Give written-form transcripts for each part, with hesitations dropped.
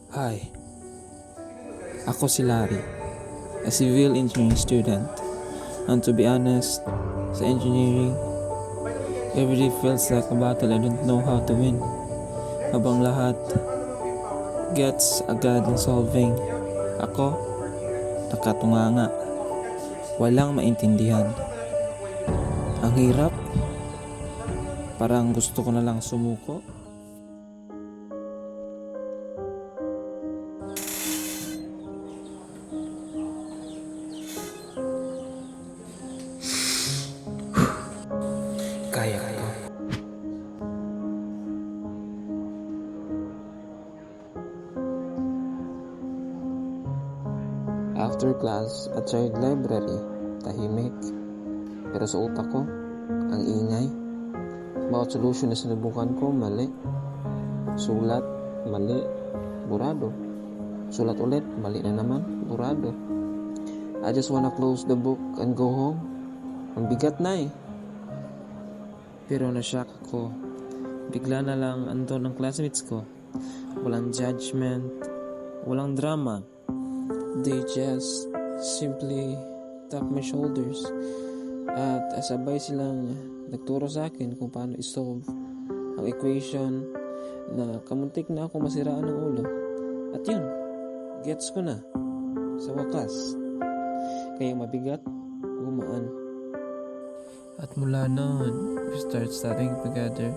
Hi, ako si Larry, a civil engineering student. And to be honest, sa engineering, every day feels like a battle I don't know how to win. Habang lahat gets agad in solving, ako nakatunganga, walang maintindihan. Ang hirap, parang gusto ko na lang sumuko. Kaya ko. After class at child library, tahimik. Pero sa utak ko, ang ingay. Bawat solution na sinubukan ko, mali. Sulat, mali. Burado. Sulat ulit, mali na naman. Burado. I just wanna close the book and go home. Ang bigat na eh. Pero na-shock ako. Bigla na lang andun ang classmates ko. Walang judgment, walang drama. They just simply tap my shoulders. At sabay silang nagturo sa akin kung paano isolve ang equation na kamuntik na ako masiraan ng ulo. At yun, gets ko na sa wakas. Kaya mabigat, gumaan. At mula noon, we start studying together.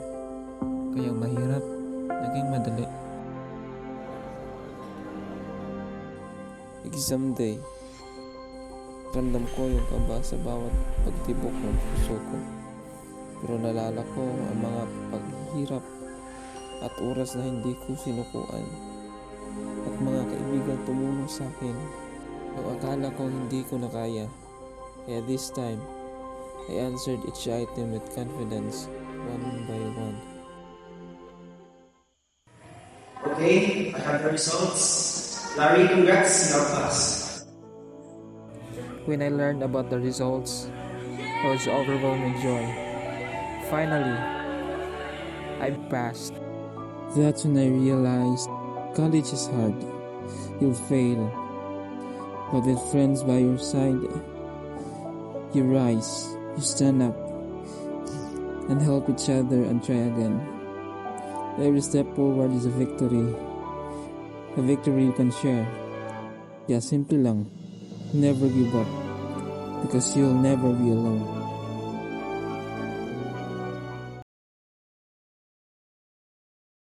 Kaya mahirap, naging madali. Exam day. Ramdam ko yung kaba sa bawat pagtibok ng puso ko. Pero nalala ko ang mga paghihirap at oras na hindi ko sinukuan. At mga kaibigan tumulong sa akin. Nung akala ko hindi ko na kaya. Kaya this time, I answered each item with confidence, one by one. Okay, I have the results. Larry, congrats, you are passed. When I learned about the results, I was overwhelmed with joy. Finally, I passed. That's when I realized college is hard. You'll fail. But with friends by your side, you rise, you stand up, and help each other and try again. Every step forward is a victory. A victory you can share. Yeah, simple lang. Never give up. Because you'll never be alone.